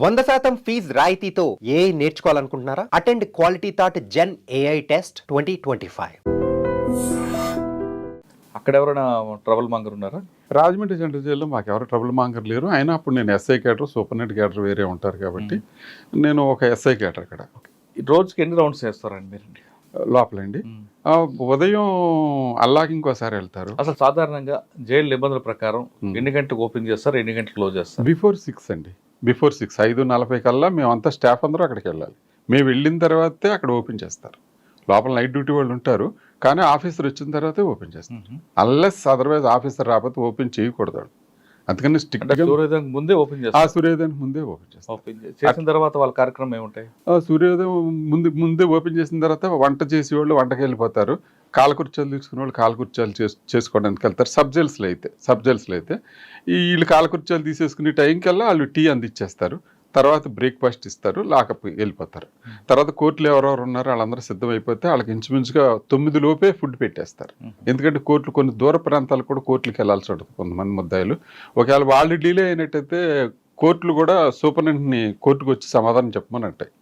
100% fees రాయితీతో AI నేర్చుకోవాలనుకుంటున్నారా? Attend quality thought gen AI test 2025. అక్కడ ఎవరైనా ట్రబుల్ మాంగర్ ఉన్నారా? రాజమండ్రి సెంట్రల్ జైల్లో మాకు ఎవరు ట్రబుల్ మాంగర్ లేరు. అయినా అప్పుడు నేను ఎస్ఐ క్యాడర్, సూపరింటెండెంట్ క్యాడర్ వేరే ఉంటారు కాబట్టి నేను ఒక ఎస్ఐ క్యాడర్ అక్కడ. రోజుకి ఎన్ని రౌండ్స్ చేస్తారండి మీరు లోపలండి? ఉదయం అల్లాకి ఇంకోసారి వెళ్తారు. అసలు సాధారణంగా జైలు నిబంధనల ప్రకారం ఎన్ని గంటలకు ఓపెన్ చేస్తారు, ఎన్ని గంటలకు క్లోజ్ చేస్తారు? బిఫోర్ 6 అండి. బిఫోర్ 6, 5:40 కల్లా మేమంతా స్టాఫ్ అందరూ అక్కడికి వెళ్ళాలి. మేము వెళ్ళిన తర్వాతే అక్కడ ఓపెన్ చేస్తారు. లోపల నైట్ డ్యూటీ వాళ్ళు ఉంటారు, కానీ ఆఫీసర్ వచ్చిన తర్వాతే ఓపెన్ చేస్తారు. అన్లెస్ అదర్వైజ్ ఆఫీసర్ రాకపోతే ఓపెన్ చేయకూడదు. అందుకని స్ట్రిక్ట్గా సూర్యోదయం ముందే ఓపెన్ చేస్తారు. సూర్యోదయం ముందే ఓపెన్ చేస్తారు. ఓపెన్ చేసిన తర్వాత వాళ్ళ కార్యక్రమం ఏముంటాయి? సూర్యోదయం ముందే ఓపెన్ చేసిన తర్వాత వంట చేసే వాళ్ళు వంటకి వెళ్ళిపోతారు. కాలకుర్చాలు తీసుకునే వాళ్ళు కాలకుర్చాలు చేసుకోవడానికి వెళ్తారు. సబ్ జైల్స్లో అయితే వీళ్ళు కాలకుర్చాలు తీసేసుకునే టైంకల్లా వాళ్ళు టీ అందిచ్చేస్తారు. తర్వాత బ్రేక్ఫాస్ట్ ఇస్తారు, లాకప్ వెళ్ళిపోతారు. తర్వాత కోర్టులు ఎవరెవరు ఉన్నారో వాళ్ళందరూ సిద్ధమైపోతే వాళ్ళకి ఇంచుమించుగా 9 లోపే ఫుడ్ పెట్టేస్తారు. ఎందుకంటే కోర్టులు కొన్ని దూర ప్రాంతాలకు కూడా కోర్టులకు వెళ్ళాల్సి ఉంటుంది కొంతమంది ముద్దాయిలు. ఒకవేళ వాళ్ళు డిలే అయినట్టయితే కోర్టులు కూడా సూపరింటెండెంట్ని కోర్టుకు వచ్చి సమాధానం చెప్పమని అంటాయి.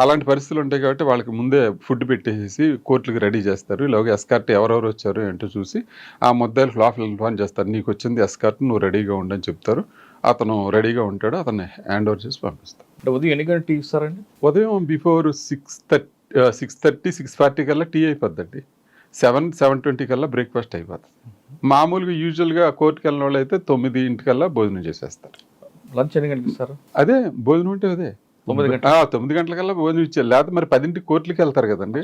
అలాంటి పరిస్థితులు ఉంటాయి కాబట్టి వాళ్ళకి ముందే ఫుడ్ పెట్టేసి కోర్టులకు రెడీ చేస్తారు. ఇలాగ ఎస్కార్ట్ ఎవరెవరు వచ్చారు ఏంటో చూసి ఆ ముద్దాయిలకు లోపల ఇన్ఫార్మ్ చేస్తారు. నీకు వచ్చింది ఎస్కార్ట్, నువ్వు రెడీగా ఉండని చెప్తారు. అతను రెడీగా ఉంటాడు, అతన్ని హ్యాండ్ ఓవర్ చేసి పంపిస్తాం. ఉదయం ఎన్ని గంటలు టీ ఇస్తారండి? ఉదయం బిఫోర్ 6:30, 6:40 కల్లా టీ అయిపోద్దండి. 7:20 కల్లా బ్రేక్ఫాస్ట్ అయిపోతుంది. మామూలుగా యూజువల్గా కోర్టుకి వెళ్ళిన వాళ్ళు అయితే 9 కల్లా భోజనం చేసేస్తారు. లంచ్ ఎన్ని గంటలకు ఇస్తారు? అదే భోజనం అంటే అదే 9 గంటలకల్లా భోజనం ఇచ్చారు. లేకపోతే మరి 10ంటికి కోర్టులకి వెళ్తారు కదండి.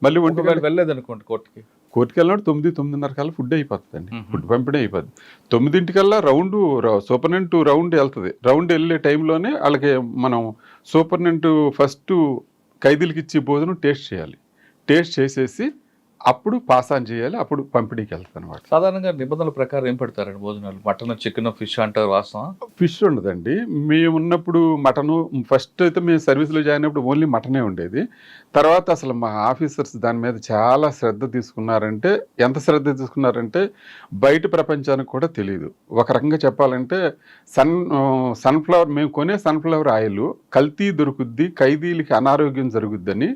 మళ్ళీ వెళ్ళలేదు అనుకోండి కోర్టుకి వెళ్ళినప్పుడు 9-9:30 కల్లా ఫుడ్ అయిపోతుందండి. ఫుడ్ పంపిణీ అయిపోతుంది. 9 కల్లా సూపరింటెండెంట్ రౌండ్ వెళ్తుంది. రౌండ్ వెళ్ళే టైంలోనే వాళ్ళకి మనం సూపరింటెండెంట్ ఫస్ట్ ఖైదీలకి ఇచ్చే భోజనం టేస్ట్ చేయాలి. టేస్ట్ చేసేసి అప్పుడు పాస్ ఆన్ చేయాలి. అప్పుడు పంపిణీకి వెళ్తాను అనమాట. సాధారణంగా నిబంధనల ప్రకారం ఏం పెడతారండి భోజనాలు? మటన్, చికెన్, ఫిష్ అంటారు వాస్తవం? ఫిష్ ఉండదండి. మేము ఉన్నప్పుడు మటను ఫస్ట్ అయితే మేము సర్వీస్లో జాయిన్ అయినప్పుడు ఓన్లీ మటనే ఉండేది. తర్వాత అసలు మా ఆఫీసర్స్ దాని మీద చాలా శ్రద్ధ తీసుకున్నారంటే, ఎంత శ్రద్ధ తీసుకున్నారంటే బయట ప్రపంచానికి కూడా తెలియదు. ఒక రకంగా చెప్పాలంటే సన్ఫ్లవర్ మేము కొనే సన్ఫ్లవర్ ఆయిల్ కల్తీ దొరుకుద్ది, ఖైదీలకి అనారోగ్యం జరుగుద్దని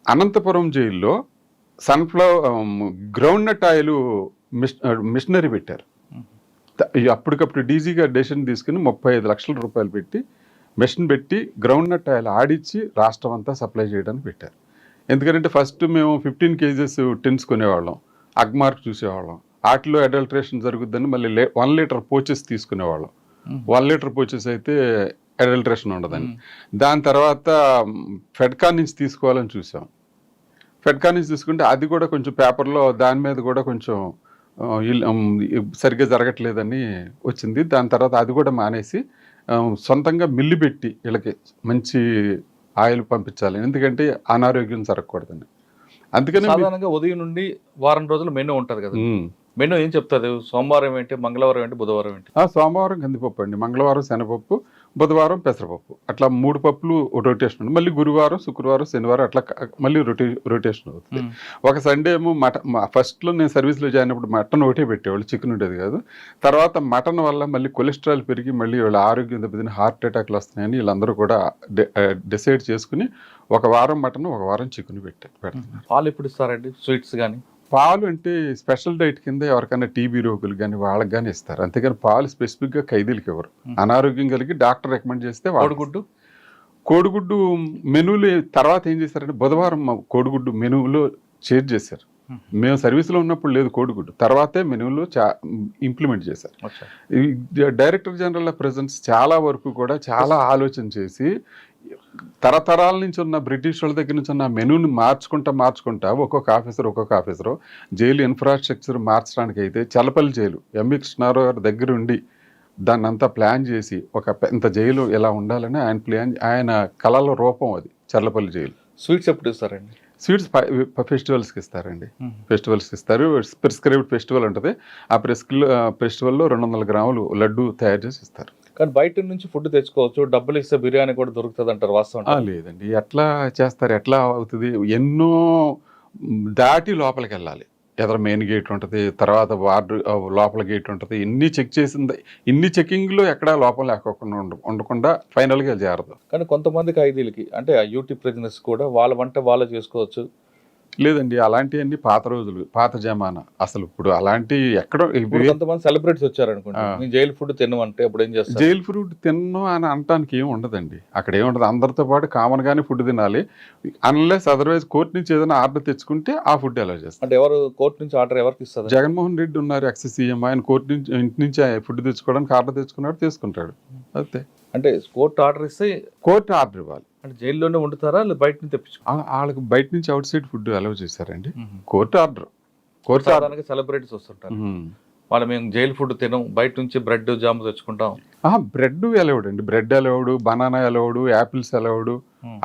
అనంతపురం జైల్లో గ్రౌండ్ నట్ ఆయిల్ మిషనరీ పెట్టారు. అప్పటికప్పుడు డీజీ గారు డెసిషన్ తీసుకుని 35 లక్షల రూపాయలు పెట్టి మిషన్ పెట్టి గ్రౌండ్ నట్ ఆయిల్ ఆడిచ్చి రాష్ట్రం అంతా సప్లై చేయడానికి పెట్టారు. ఎందుకంటే ఫస్ట్ మేము 15 కేజెస్ టిన్స్ కొనేవాళ్ళం, అగ్మార్క్ చూసేవాళ్ళం. వాటిలో అడల్ట్రేషన్ జరుగుద్దని మళ్ళీ 1 లీటర్ పోచెస్ తీసుకునేవాళ్ళం. 1 లీటర్ పోచెస్ అయితే అడల్ట్రేషన్ ఉండదని. దాని తర్వాత ఫెడ్కా నుంచి తీసుకోవాలని చూసాం. ఫెడ్కా నుంచి తీసుకుంటే అది కూడా కొంచెం పేపర్లో దాని మీద కూడా కొంచెం సరిగ్గా జరగట్లేదని వచ్చింది. దాని తర్వాత అది కూడా మానేసి సొంతంగా మిల్లు పెట్టి వీళ్ళకి మంచి ఆయిల్ పంపించాలి, ఎందుకంటే అనారోగ్యం జరగకూడదని. అందుకని సాధారణంగా ఉదయం నుండి వారం రోజులు మెనూ ఉంటుంది కదా, మెనూ ఏం చెప్తుంది? సోమవారం ఏంటి, మంగళవారం ఏంటి, బుధవారం ఏంటి? సోమవారం కందిపప్పు అండి, మంగళవారం శనగపప్పు, బుధవారం పెసరపప్పు, అట్లా 3 పప్పులు రొటేషన్ ఉంది. మళ్ళీ గురువారం, శుక్రవారం, శనివారం అట్లా మళ్ళీ రొటేషన్ అవుతుంది. ఒక సండే ఏమో ఫస్ట్లో నేను సర్వీస్లో జాయిన్ అయినప్పుడు మటన్ ఒకటే పెట్టేవాళ్ళు, చికెన్ ఉండేది కాదు. తర్వాత మటన్ వల్ల మళ్ళీ కొలెస్ట్రాల్ పెరిగి మళ్ళీ వీళ్ళ ఆరోగ్యం దెబ్బతిని హార్ట్ అటాక్లు వస్తున్నాయని వీళ్ళందరూ కూడా డిసైడ్ చేసుకుని ఒక వారం మటన్, ఒక వారం చికెన్ పెడుతున్నారు. పాలు ఎప్పుడు ఇస్తారండి? స్వీట్స్ కానీ పాలు అంటే స్పెషల్ డైట్ కింద ఎవరికైనా టీబీ రోగులు కానీ వాళ్ళకి కానీ ఇస్తారు. అంతేగాని పాలు స్పెసిఫిక్గా ఖైదీలకి ఎవరు. అనారోగ్యం కలిగి డాక్టర్ రికమెండ్ చేస్తే కోడిగుడ్డు మెనూలు తర్వాత ఏం చేశారంటే బుధవారం కోడిగుడ్డు మెనూలో చేంజ్ చేశారు. మేము సర్వీస్లో ఉన్నప్పుడు లేదు కోడిగుడ్డు, తర్వాతే మెనూలో ఇంప్లిమెంట్ చేశారు. డైరెక్టర్ జనరల్ ఆఫ్ ప్రిజన్స్ చాలా వరకు కూడా చాలా ఆలోచన చేసి తరతరాల నుంచి ఉన్న బ్రిటిష్ వాళ్ళ దగ్గర నుంచి ఉన్న మెనూని మార్చుకుంటా ఒక్కొక్క ఆఫీసరు జైలు ఇన్ఫ్రాస్ట్రక్చర్ మార్చడానికి అయితే చల్లపల్లి జైలు ఎంవి కృష్ణారావు గారి దగ్గర ఉండి దాన్ని అంతా ప్లాన్ చేసి ఒక ఇంత జైలు ఎలా ఉండాలని ఆయన కళల రూపం అది చల్లపల్లి జైలు. స్వీట్స్ ఎప్పుడు ఇస్తారండి? స్వీట్స్ ఫెస్టివల్స్కి ఇస్తారండి. ఫెస్టివల్స్కి ఇస్తారు. ప్రిస్క్రైబ్డ్ ఫెస్టివల్ ఉంటుంది. ఆ ఫెస్టివల్లో 200 గ్రాములు లడ్డు తయారు చేసి ఇస్తారు. కానీ బయట నుంచి ఫుడ్ తెచ్చుకోవచ్చు, డబ్బులు ఇస్తే బిర్యానీ కూడా దొరుకుతుంది అంటారు, వాస్తవం? లేదండి, ఎట్లా చేస్తారు, ఎట్లా అవుతుంది? ఎన్నో దాటి లోపలికి వెళ్ళాలి. ఎదర మెయిన్ గేట్ ఉంటుంది, తర్వాత వార్డు లోపల గేట్ ఉంటుంది, ఇన్ని చెక్ చేసింది. ఇన్ని చెకింగ్లో ఎక్కడా లోపల లేకోకుండా ఉండకుండా ఫైనల్గా చేరదు. కానీ కొంతమంది ఖైదీలకి అంటే ఆ యూటీ ప్రిజనర్స్ కూడా వాళ్ళ వంట వాళ్ళే చేసుకోవచ్చు. లేదండి, అలాంటివన్నీ పాత రోజులు, పాత జమానా. అసలు ఇప్పుడు అలాంటి ఎక్కడో ఇప్పుడు కొంతమంది సెలబ్రిటీస్ వచ్చారనుకోండి, నేను జైలు ఫుడ్ తినమంటే అప్పుడు ఏం చేస్తారు? జైలు ఫుడ్ తిన్నాం అని అనటానికి ఏం ఉండదండి. అక్కడ ఏముండదు, అందరితో పాటు కామన్గానే ఫుడ్ తినాలి. అన్లెస్ అదర్వైజ్ కోర్టు నుంచి ఏదైనా ఆర్డర్ తెచ్చుకుంటే ఆ ఫుడ్ అలా చేస్తారు. అంటే ఎవరు కోర్టు నుంచి ఆర్డర్ ఎవరికి ఇస్తారు? జగన్మోహన్ రెడ్డి ఉన్నారు ఎక్స్ సీఎం, ఆయన కోర్టు నుంచి ఇంటి నుంచి ఫుడ్ తెచ్చుకోవడానికి ఆర్డర్ తెచ్చుకున్నాడు, తీసుకుంటాడు అంతే. అంటే కోర్టు ఆర్డర్ ఇస్తే కోర్టు ఆర్డర్ ఇవ్వాలి. అంటే జైల్లోనే వండుతారా లేదా బయట నుంచి తెప్పించు? వాళ్ళకి బయట నుంచి అవుట్ సైడ్ ఫుడ్ అలౌ చేశారండి. Court order. కోర్టు సాధారణంగా సెలబ్రిటీస్ వస్తుంటారు, వాళ్ళు మేము జైలు ఫుడ్ తినం, బయట నుంచి బ్రెడ్ జామ్ తెచ్చుకుంటాం. బ్రెడ్ అలౌడ్ అండి, bread allowed, banana allowed, apples allowed,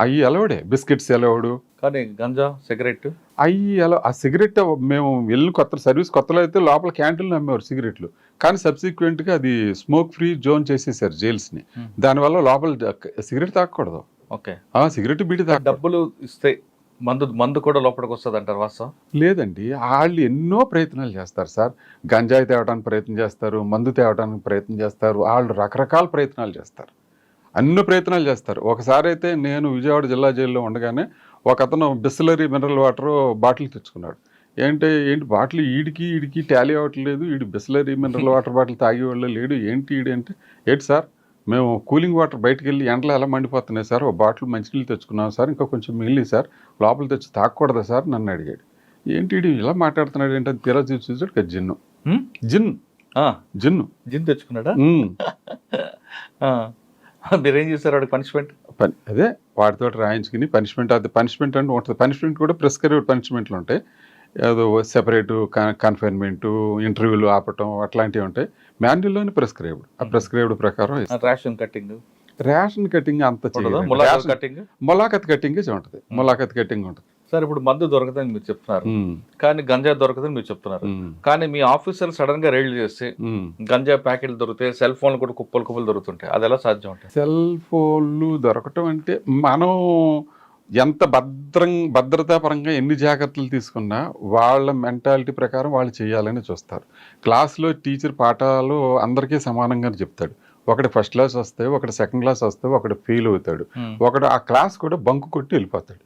అవి అలౌడే, బిస్కెట్స్ అలౌడ్. కానీ గంజా సిగరెట్ అవి ఆ సిగరెట్ మేము వెళ్ళిన సర్వీస్ కొత్తలో అయితే లోపల క్యాంటీన్లు అమ్మేవారు సిగరెట్లు. కానీ సబ్సిక్వెంట్గా అది స్మోక్ ఫ్రీ జోన్ చేసేసారు జైల్స్ని. దానివల్ల లోపల సిగరెట్ తాగకూడదు. ఓకే, సిగరెట్ బీడి తాగ. డబ్బులు ఇస్తే మందు కూడా లోపలికి వస్తుంది అంటారు వాస్తవం? లేదండి, వాళ్ళు ఎన్నో ప్రయత్నాలు చేస్తారు సార్. గంజాయి తేవడానికి ప్రయత్నం చేస్తారు, మందు తేవడానికి ప్రయత్నం చేస్తారు, వాళ్ళు రకరకాల ప్రయత్నాలు చేస్తారు, అన్ని ప్రయత్నాలు చేస్తారు. ఒకసారి అయితే నేను విజయవాడ జిల్లా జైల్లో ఉండగానే ఒక అతను బిస్లరీ మినరల్ వాటర్ బాటిల్ తెచ్చుకున్నాడు. ఏంటి బాటిల్ ఈడికి టాలీ అవ్వట్లేదు, ఈడు బిస్లరీ మినరల్ వాటర్ బాటిల్ తాగేవాళ్ళు లేడు, ఈడు అంటే ఏంటి సార్, మేము కూలింగ్ వాటర్ బయటకు వెళ్ళి ఎండలో ఎలా మండిపోతున్నాయి సార్, ఒక బాటిల్ మంచినీళ్ళు తెచ్చుకున్నాం సార్, ఇంకా కొంచెం మిగిలి సార్, లోపల తెచ్చి తాగకూడదా సార్ నన్ను అడిగాడు. ఏంటి ఇలా మాట్లాడుతున్నాడు ఏంటంటే తీరా చూసాడు జిన్ను జిన్ను జిన్ తెచ్చుకున్నాడా? మీరేం చేస్తారు వాడికి పనిష్మెంట్? అదే వాటితో రాయించుకుని పనిష్మెంట్, అది పనిష్మెంట్ అంటే ఉంటుంది. పనిష్మెంట్ కూడా ప్రిస్క్రైబ్డ్ పనిష్మెంట్లు ఉంటాయి, ఏదో సెపరేటు కన్ఫైన్మెంటు, ఇంటర్వ్యూలు ఆపటం అట్లాంటివి ఉంటాయి. మాన్యువల్లోనే ప్రిస్క్రైబ్డ్, ఆ ప్రిస్క్రైబ్డ్ ప్రకారం. రేషన్ కటింగ్ అంత మొలాఖత్ కటింగ్ ఉంటుంది, మొలాఖత్ కటింగ్ ఉంటుంది. సార్ ఇప్పుడు మందు దొరకదని మీరు చెప్తున్నారు, కానీ గంజా దొరకదని మీరు చెప్తున్నారు. కానీ మీ ఆఫీసర్ సడన్ గా రైడ్ చేస్తే గంజా ప్యాకెట్లు దొరుకుతాయి, సెల్ ఫోన్లు కూడా కుప్పలు దొరుకుతుంటాయి, అది ఎలా సాధ్యం ఉంటాయి? సెల్ ఫోన్లు దొరకటం అంటే మనం ఎంత భద్రతాపరంగా ఎన్ని జాగ్రత్తలు తీసుకున్నా వాళ్ళ మెంటాలిటీ ప్రకారం వాళ్ళు చేయాలని చూస్తారు. క్లాస్లో టీచర్ పాఠాలు అందరికీ సమానంగా చెప్తాడు. ఒకటి ఫస్ట్ క్లాస్ వస్తే, ఒకటి సెకండ్ క్లాస్ వస్తే, ఒకటి ఫెయిల్ అవుతాడు, ఒకటి ఆ క్లాస్ కూడా బంకు కొట్టి వెళ్ళిపోతాడు.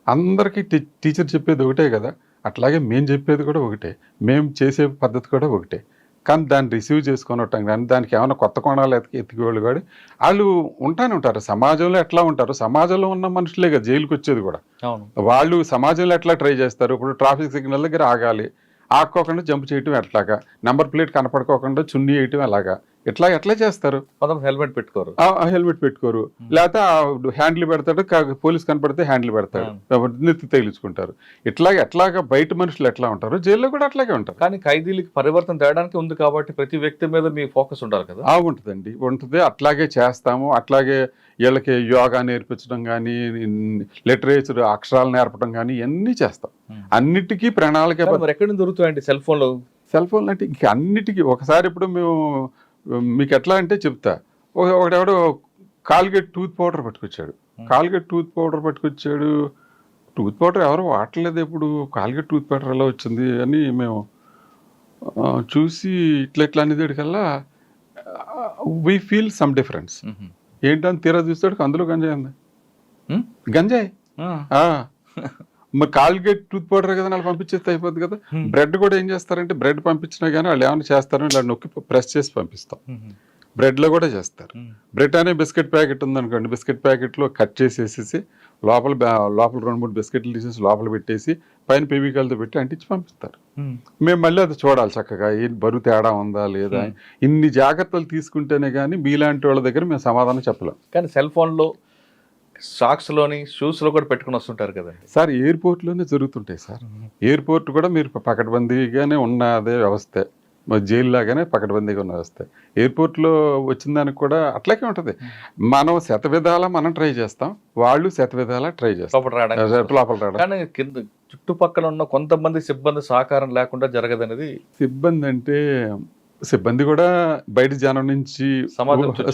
అందరికీ టీచర్ చెప్పేది ఒకటే కదా, అట్లాగే మేము చెప్పేది కూడా ఒకటే, మేము చేసే పద్ధతి కూడా ఒకటే. కానీ దాన్ని రిసీవ్ చేసుకొనటం కానీ దానికి ఏమైనా కొత్త కోణాలు ఎత్తికేవాళ్ళు కూడా వాళ్ళు ఉంటానే ఉంటారు. సమాజంలో ఎట్లా ఉంటారు, సమాజంలో ఉన్న మనుషులే కదా జైలుకి వచ్చేది కూడా. వాళ్ళు సమాజంలో ఎట్లా ట్రై చేస్తారు, ఇప్పుడు ట్రాఫిక్ సిగ్నల్ దగ్గర ఆగాలి, ఆక్కోకుండా జంప్ చేయటం ఎట్లాగా, నెంబర్ ప్లేట్ కనపడుకోకుండా చున్నీ వేయటం ఎలాగా, ఎట్లా చేస్తారు? హెల్మెట్ పెట్టుకోరు, హెల్మెట్ పెట్టుకోరు, లేకపోతే హ్యాండిల్ పెడతాడు, పోలీస్ కనపడితే హ్యాండిల్ పెడతాడు, నెత్తి తగిలించుకుంటారు. ఎట్లాగా బయట మనుషులు ఎట్లా ఉంటారు, జైల్లో కూడా అట్లాగే ఉంటారు. కానీ ఖైదీలకి పరివర్తన తేడానికి ఉంది కాబట్టి ప్రతి వ్యక్తి మీద మీ ఫోకస్ ఉండాలి కదా? ఉంటుందండి, ఉంటుంది. అట్లాగే చేస్తాము. అట్లాగే వీళ్ళకి యోగా నేర్పించడం కానీ, లిటరేచర్ అక్షరాలు నేర్పడం కానీ ఇవన్నీ చేస్తాం. అన్నిటికీ ప్రణాళిక. ఎక్కడి నుంచి దొరుకుతాయండి సెల్ ఫోన్లు అంటే ఇంక అన్నిటికీ ఒకసారి. ఇప్పుడు మేము మీకు ఎట్లా అంటే చెప్తా, ఒకడెవడో కాల్గేట్ టూత్ పౌడర్ పట్టుకొచ్చాడు, టూత్ పౌడర్ ఎవరు వాడలేదు ఎప్పుడు, కాల్గేట్ టూత్ పౌడర్ ఎలా వచ్చింది అని మేము చూసి ఇట్లా అనేదికల్లా వీ ఫీల్ సమ్ డిఫరెన్స్. ఏంటని తీరా చూస్తాడు, అందులో గంజాయి ఉంది. గంజాయి మరి కాల్గేట్ టూత్ పౌడర్ కదా, వాళ్ళు పంపించేస్తే అయిపోద్ది కదా. బ్రెడ్ కూడా ఏం చేస్తారంటే, బ్రెడ్ పంపించినా కానీ వాళ్ళు ఏమైనా చేస్తారని ఇలా నొక్కి ప్రెస్ చేసి పంపిస్తాం. బ్రెడ్లో కూడా చేస్తారు. బ్రెడ్ అనే బిస్కెట్ ప్యాకెట్ ఉందనుకోండి, బిస్కెట్ ప్యాకెట్లో కట్ చేసేసి లోపల 2-3 బిస్కెట్లు తీసేసి లోపల పెట్టేసి పైన ఫెవికాల్తో పెట్టి అంటించి పంపిస్తారు. మేము మళ్ళీ అది చూడాలి చక్కగా, ఏం బరువు తేడా ఉందా లేదా. ఇన్ని జాగ్రత్తలు తీసుకుంటేనే కానీ మీలాంటి వాళ్ళ దగ్గర మేము సమాధానం చెప్పలేం. కానీ సెల్ ఫోన్లో, సాక్స్లోని, షూస్లో కూడా పెట్టుకుని వస్తుంటారు కదా సార్. ఎయిర్పోర్ట్లోనే జరుగుతుంటాయి సార్. ఎయిర్పోర్ట్ కూడా మీరు పకడ్బందీగానే ఉన్నదే వ్యవస్థ, జైలు లాగానే పకడ్బందీగా ఉన్న వ్యవస్థ. ఎయిర్పోర్ట్లో వచ్చిన దానికి కూడా అట్లాగే ఉంటుంది. మనం శతవిధాలా మనం ట్రై చేస్తాం, వాళ్ళు శతవిధాలా ట్రై చేస్తాం లోపల రావడం. కానీ కింద చుట్టుపక్కల ఉన్న కొంతమంది సిబ్బంది సహకారం లేకుండా జరగదనేది. సిబ్బంది కూడా బయట జనం నుంచి,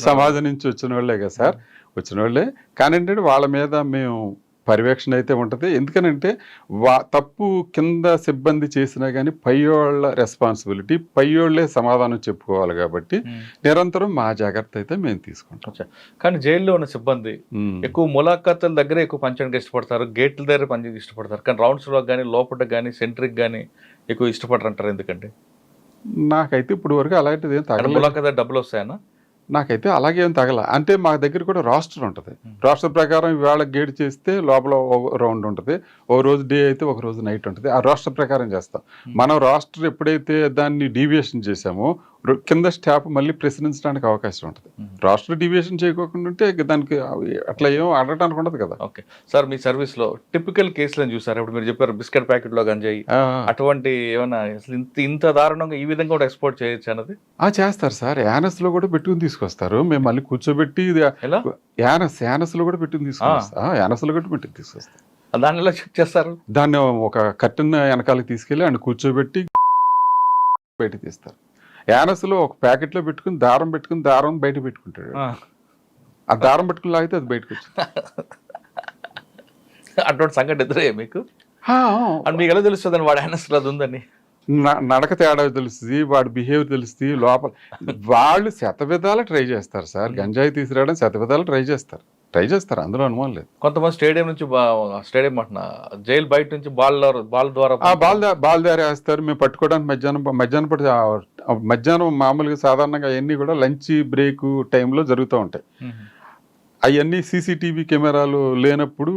సమాజం నుంచి వచ్చిన వాళ్ళే కదా సార్, వచ్చిన వాళ్ళే. కానీ ఏంటంటే వాళ్ళ మీద మేము పర్యవేక్షణ అయితే ఉంటుంది. ఎందుకనంటే తప్పు కింద సిబ్బంది చేసినా కానీ పైయోళ్ళ రెస్పాన్సిబిలిటీ, పైయోళ్ళే సమాధానం చెప్పుకోవాలి కాబట్టి నిరంతరం మా జాగ్రత్త అయితే మేము తీసుకుంటాం. కానీ జైల్లో ఉన్న సిబ్బంది ఎక్కువ ములాఖాతుల దగ్గరే ఎక్కువ పంచడానికి ఇష్టపడతారు, గేట్ల దగ్గర పనిచేయడానికి ఇష్టపడతారు. కానీ రౌండ్స్లో కానీ లోపల కానీ సెంట్రిక్ కానీ ఎక్కువ ఇష్టపడరు అంటారు. ఎందుకంటే నాకైతే ఇప్పుడు వరకు అలాంటిది ఏం తగలేదు. ములాఖాత డబ్బులు వస్తాయన్నా? నాకైతే అలాగే ఏం తగల. అంటే మా దగ్గర కూడా రాస్టర్ ఉంటుంది. రాస్టర్ ప్రకారం ఇవాళ గేట్ చేస్తే లోపల రౌండ్ ఉంటుంది, ఓ రోజు డే అయితే ఒక రోజు నైట్ ఉంటుంది. ఆ రాస్టర్ ప్రకారం చేస్తాం. మనం రాస్టర్ ఎప్పుడైతే దాన్ని డీవియేషన్ చేసామో కింద స్టాఫ్ మళ్ళీ ప్రశ్నించడానికి అవకాశం ఉంటుంది. రాస్టర్ డీవియేషన్ చేయకోకుండా ఉంటే దానికి అట్లా ఏం అడగడానికి ఉండదు కదా. ఓకే సార్, మీ సర్వీస్లో టిపికల్ కేసులను చూసారు. ఇప్పుడు మీరు చెప్పారు బిస్కెట్ ప్యాకెట్లో గంజాయి, అటువంటి ఏమన్నా అసలు ఇంత దారుణంగా ఈ విధంగా కూడా ఎక్స్పోర్ట్ చేయొచ్చు అన్నది? చేస్తారు సార్. యానస్లో కూడా పెట్టుకుని తీసుకొస్తారు. మేము మళ్ళీ కూర్చోబెట్టి యానస్లో కూడా పెట్టుకుని తీసుకొస్తాం. యానస్లో కూడా పెట్టుకుని తీసుకొస్తాం. దాన్ని ఎలా చెక్ చేస్తారు? దాన్ని ఒక కట్టెన్ వెనకాలకి తీసుకెళ్ళి ఆయన కూర్చోబెట్టి బయట తీస్తారు. యానస్లో ఒక ప్యాకెట్లో పెట్టుకుని దారం బయట పెట్టుకుంటాడు. ఆ దారం పెట్టుకుని లాగితే అది బయటకు వచ్చింది. అటువంటి సంఘటన ఎదురయ్యా మీకు? మీకు ఎలా తెలుస్తుంది వాడు యానస్లో అది ఉందని? నడక తేడా తెలుస్తుంది, వాడి బిహేవియర్ తెలుస్తుంది. లోపల వాళ్ళు శతవిధాలు ట్రై చేస్తారు సార్. గంజాయి తీసుకురావడం శతవిధాలు ట్రై చేస్తారు. అందులో అనుమానం లేదు. కొంతమంది స్టేడియం నుంచి స్టేడియం అంటున్నా జైలు బయట నుంచి బాల్ ద్వారా వేస్తారు. మేము పట్టుకోవడానికి మధ్యాహ్నం మామూలుగా సాధారణంగా అవన్నీ కూడా లంచ్ బ్రేక్ టైంలో జరుగుతూ ఉంటాయి. అవన్నీ సీసీటీవీ కెమెరాలు లేనప్పుడు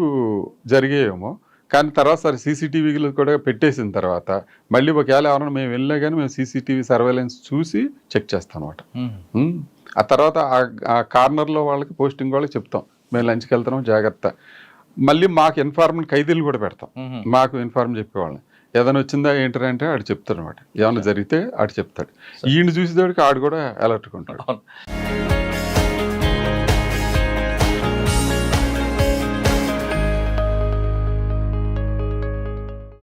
జరిగేయేమో. కానీ తర్వాత సార్ సీసీటీవీలు కూడా పెట్టేసిన తర్వాత మళ్ళీ ఒకవేళ ఎవరైనా మేము వెళ్ళినా కానీ మేము సీసీటీవీ సర్వేలెన్స్ చూసి చెక్ చేస్తాం అనమాట. ఆ తర్వాత ఆ కార్నర్లో వాళ్ళకి పోస్టింగ్ వాళ్ళకి చెప్తాం మేము లంచ్కి వెళ్తున్నాం జాగ్రత్త. మళ్ళీ మాకు ఇన్ఫార్మేషన్ ఖైదీలు కూడా పెడతాం. మాకు ఇన్ఫార్మ్ చెప్పేవాళ్ళని ఏదైనా వచ్చిందా ఏంటంటే ఆడు చెప్తాడు అనమాట. ఏమైనా జరిగితే ఆడు చెప్తాడు. ఈయన చూసేవాడికి ఆడు కూడా అలర్ట్గా ఉంటాడు.